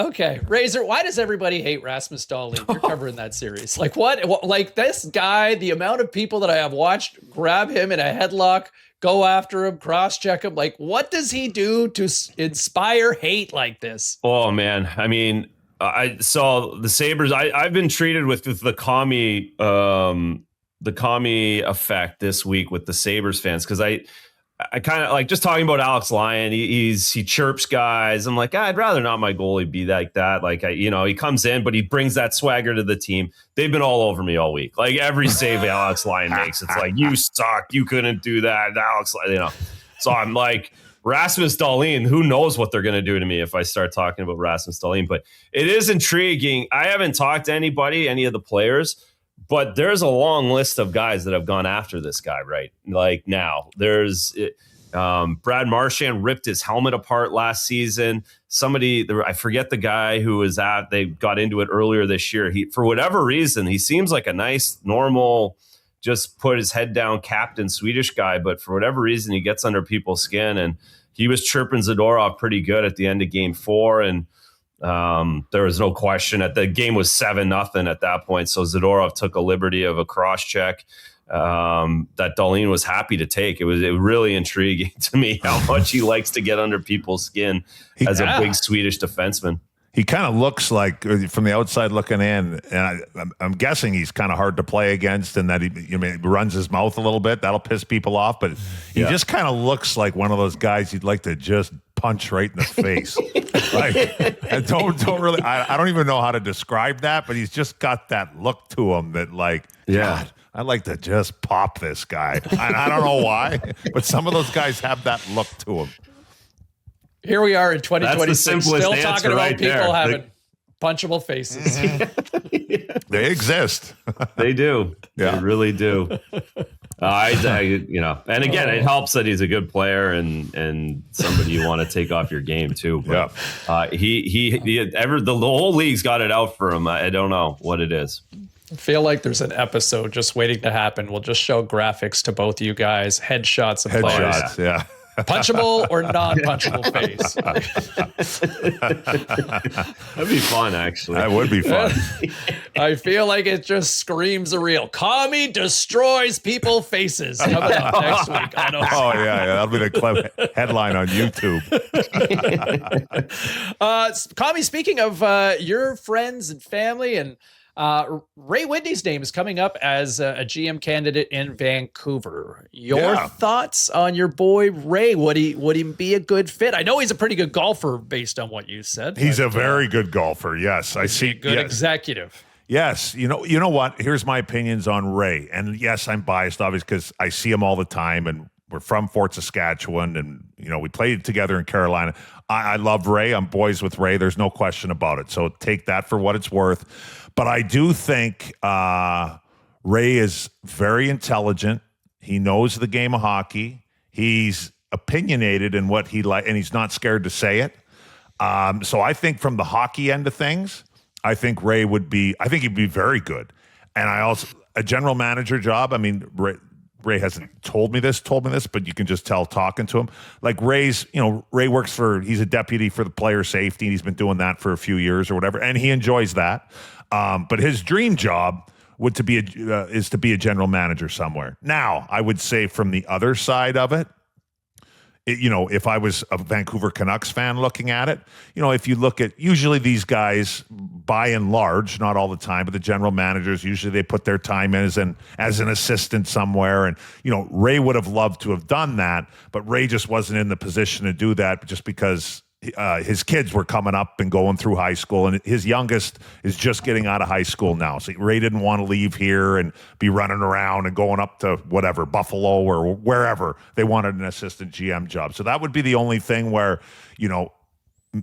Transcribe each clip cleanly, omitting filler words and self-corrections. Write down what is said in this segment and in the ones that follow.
Okay, Razor, why does everybody hate Rasmus Dahlin? You're covering that series. Like what? Like this guy, the amount of people that I have watched grab him in a headlock, go after him, cross-check him. Like, what does he do to inspire hate like this? Oh, man. I mean, I saw the Sabres. I've been treated with the Commie effect this week with the Sabres fans because I kind of like just talking about Alex Lyon. He chirps guys. I'm like, I'd rather not my goalie be like that. Like, he comes in, but he brings that swagger to the team. They've been all over me all week. Like every save Alex Lyon makes, it's like, you suck. You couldn't do that. Alex, So I'm like, Rasmus Dahlin, who knows what they're going to do to me if I start talking about Rasmus Dahlin. But it is intriguing. I haven't talked to any of the players, but there's a long list of guys that have gone after this guy right like now. There's Brad Marchand ripped his helmet apart last season. I forget the guy who was they got into it earlier this year. For whatever reason, he seems like a nice, normal, just put his head down captain Swedish guy. But for whatever reason, he gets under people's skin. And he was chirping Zadorov pretty good at the end of game 4. And there was no question the game was 7-0 at that point. So Zadorov took a liberty of a cross check that Dahlin was happy to take. It was really intriguing to me how much he likes to get under people's skin as a big Swedish defenseman. He kind of looks like, from the outside looking in, and I'm guessing he's kind of hard to play against, and that he runs his mouth a little bit. That'll piss people off, but he just kind of looks like one of those guys you'd like to just punch right in the face. Like, I don't really. I don't even know how to describe that, but he's just got that look to him that, like, God, I'd like to just pop this guy. I don't know why, but some of those guys have that look to them. Here we are in 2026, still talking about people there. having punchable faces. They exist. They do. Yeah. They really do. And again, it helps that he's a good player and somebody you want to take off your game too. But, the whole league's got it out for him. I don't know what it is. I feel like there's an episode just waiting to happen. We'll just show graphics to both you guys, headshots of players. Headshots, yeah. Punchable or non-punchable face. That'd be fun, actually. That would be fun. I feel like it just screams a real Commie destroys people faces. Coming up next week. Oh, yeah. That'll be the headline on YouTube. Commie, speaking of your friends and family, and Ray Whitney's name is coming up as a GM candidate in Vancouver. Your thoughts on your boy Ray? Would he be a good fit? I know he's a pretty good golfer based on what you said. He's a very good golfer. Yes, I see. Good executive. Yes, you know what? Here's my opinions on Ray, and yes, I'm biased, obviously, because I see him all the time, and we're from Fort Saskatchewan, and we played together in Carolina. I love Ray. I'm boys with Ray. There's no question about it. So take that for what it's worth. But I do think Ray is very intelligent. He knows the game of hockey. He's opinionated in what he and he's not scared to say it. So I think from the hockey end of things, I think he'd be very good. And a general manager job. I mean, Ray hasn't told me this, but you can just tell talking to him. Like Ray works he's a deputy for the player safety, and he's been doing that for a few years or whatever, and he enjoys that. But his dream job is to be a general manager somewhere. Now, I would say from the other side of it, if I was a Vancouver Canucks fan looking at it, if you look at usually these guys, by and large, not all the time, but the general managers, usually they put their time in as an assistant somewhere. And, Ray would have loved to have done that, but Ray just wasn't in the position to do that just because his kids were coming up and going through high school, and his youngest is just getting out of high school now. So Ray didn't want to leave here and be running around and going up to whatever, Buffalo or wherever. They wanted an assistant GM job. So that would be the only thing where,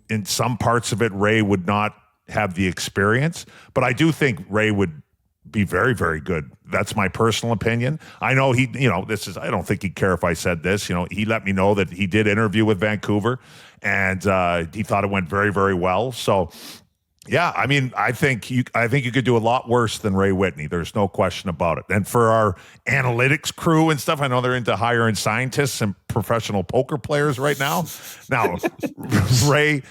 in some parts of it, Ray would not have the experience. But I do think Ray would be very, very good. That's my personal opinion. I know I don't think he'd care if I said this. He let me know that he did interview with Vancouver, and he thought it went very, very well. So, yeah, I mean, I think you could do a lot worse than Ray Whitney. There's no question about it. And for our analytics crew and stuff, I know they're into hiring scientists and professional poker players right now. Now, Ray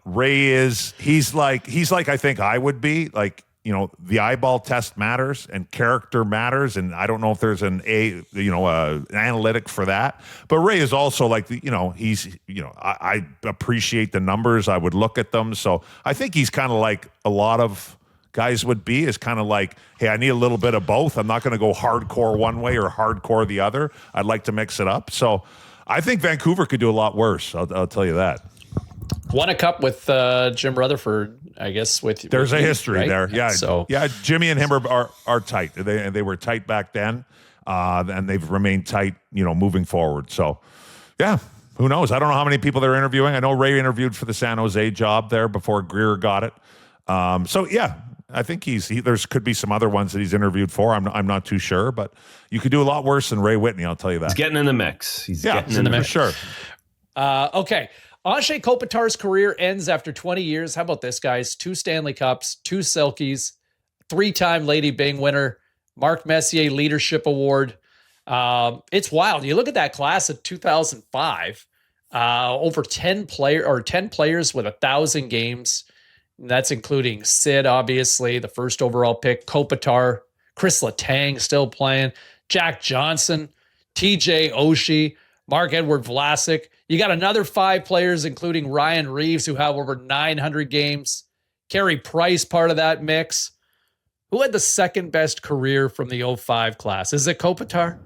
Ray he's like I think I would be like, the eyeball test matters and character matters. And I don't know if there's an analytic for that, but Ray is also like, I appreciate the numbers. I would look at them. So I think he's kind of like a lot of guys would be, is kind of like, hey, I need a little bit of both. I'm not going to go hardcore one way or hardcore the other. I'd like to mix it up. So I think Vancouver could do a lot worse. I'll tell you that. Won a cup with Jim Rutherford, I guess. There's a history right? there, yeah. So Jimmy and him are tight. They were tight back then, and they've remained tight, moving forward. So, yeah, who knows? I don't know how many people they're interviewing. I know Ray interviewed for the San Jose job there before Greer got it. So yeah, I think there's could be some other ones that he's interviewed for. I'm not too sure, but you could do a lot worse than Ray Whitney. I'll tell you that. He's getting in the mix. He's getting in the mix. For sure. Okay. Anze Kopitar's career ends after 20 years. How about this, guys? 2 Stanley Cups, 2 Selkies, 3-time Lady Byng winner, Mark Messier Leadership Award. It's wild. You look at that class of 2005, over 10 players with 1,000 games. That's including Sid, obviously, the first overall pick, Kopitar, Chris Letang still playing, Jack Johnson, TJ Oshie, Mark-Edward Vlasic. You got another 5 players, including Ryan Reeves, who have over 900 games. Carey Price, part of that mix. Who had the second best career from the 05 class? Is it Kopitar?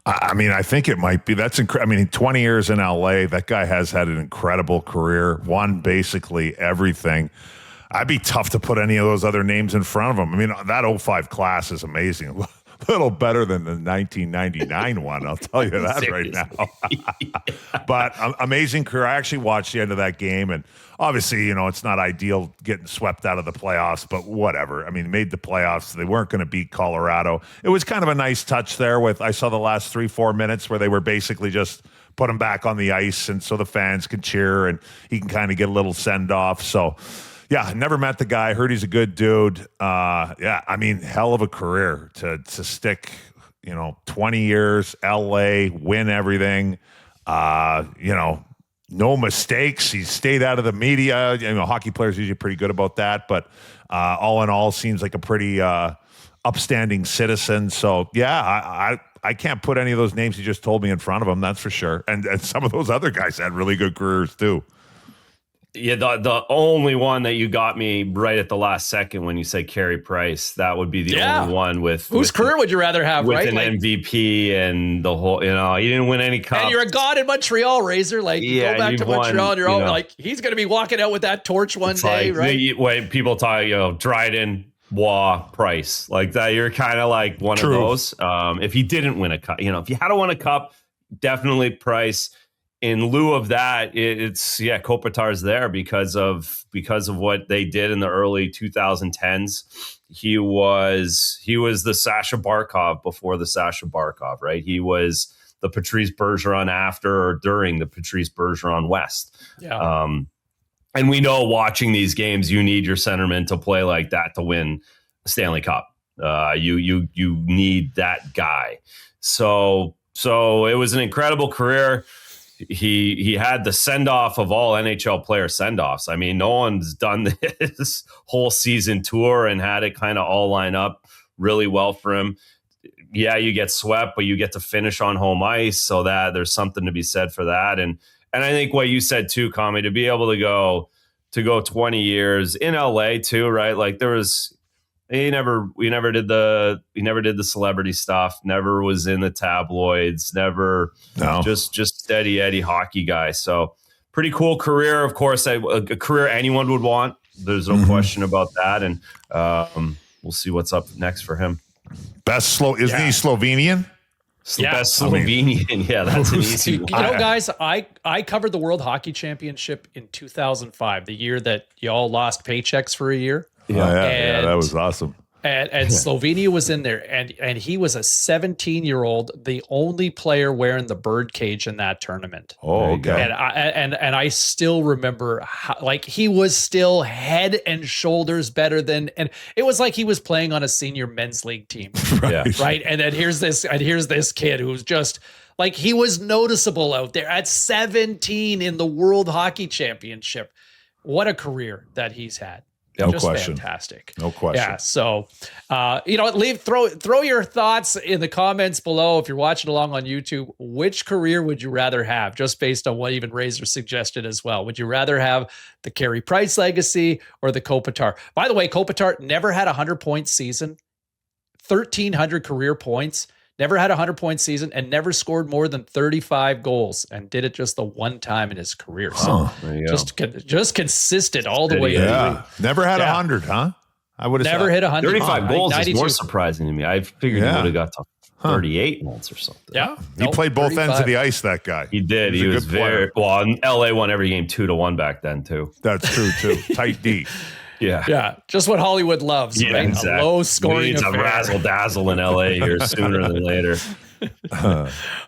I mean, I think it might be. That's incredible. I mean, 20 years in LA, that guy has had an incredible career, won basically everything. I'd be tough to put any of those other names in front of him. I mean, that 05 class is amazing. A little better than the 1999 one, I'll tell you that right now. But amazing career. I actually watched the end of that game, and obviously, it's not ideal getting swept out of the playoffs, but whatever. I mean, made the playoffs. They weren't going to beat Colorado. It was kind of a nice touch there I saw the last 3-4 minutes where they were basically just put him back on the ice, and so the fans can cheer, and he can kind of get a little send-off. So, yeah, never met the guy. Heard he's a good dude. Yeah, I mean, hell of a career to stick, 20 years, LA, win everything. No mistakes. He stayed out of the media. Hockey players are usually pretty good about that, but all in all, seems like a pretty upstanding citizen. So, yeah, I can't put any of those names you just told me in front of him, that's for sure. And some of those other guys had really good careers, too. Yeah, the only one that you got me right at the last second when you say Carey Price, that would be the only one with whose career would you rather have, with right? An MVP and the whole, he didn't win any cups. And you're a god in Montreal, Razor. Like, go back to Montreal and you're all like, he's going to be walking out with that torch one day, right? When people talk, Dryden, Waugh, Price, like that, you're kind of like one of those. If he didn't win a cup, if you had to win a cup, definitely Price. In lieu of that, it's Kopitar's there because of what they did in the early 2010s. He was the Sasha Barkov before the Sasha Barkov, right? He was the Patrice Bergeron after or during the Patrice Bergeron West. Yeah. And we know watching these games, you need your centerman to play like that to win a Stanley Cup. You need that guy. So it was an incredible career. He had the send-off of all NHL player send-offs. I mean, no one's done this whole season tour and had it kind of all line up really well for him. Yeah, you get swept, but you get to finish on home ice, so that there's something to be said for that. And I think what you said too, Commie, to be able to go 20 years in LA too, right? Like he never did the celebrity stuff, never was in the tabloids, just steady Eddie hockey guy. So pretty cool career. Of course, a career anyone would want. There's no question about that. And we'll see what's up next for him. Isn't he Slovenian? Best Slovenian. Yeah, that's an easy one. Guys, I covered the World Hockey Championship in 2005, the year that y'all lost paychecks for a year. Yeah, that was awesome. And Slovenia was in there, and he was a 17-year-old, the only player wearing the birdcage in that tournament. Oh, okay. And I still remember how, he was still head and shoulders better than, and it was like he was playing on a senior men's league team, right? And then here's this kid who's just Like, he was noticeable out there at 17 in the World Hockey Championship. What a career that he's had. No Just question. fantastic. No question. Yeah. So, throw your thoughts in the comments below. If you're watching along on YouTube, which career would you rather have? Just based on what even Razor suggested as well. Would you rather have the Carey Price legacy or the Kopitar? By the way, Kopitar never had a 100-point season, 1,300 career points, never had a 100-point season, and never scored more than 35 goals, and did it just the one time in his career. So just consistent all the way Yeah. through. Never had 100, huh? I would have Never hit 100. 35 goals 92. is more surprising to me. I figured he would have got to 38 once or something. Yeah. He played both 35. ends of the ice, that guy. He did. He was very well. LA won every game 2-1 back then too. That's true too. Tight D. Yeah. Just what Hollywood loves, right? Exactly. A low scoring Needs a affair. razzle dazzle in LA here sooner than later.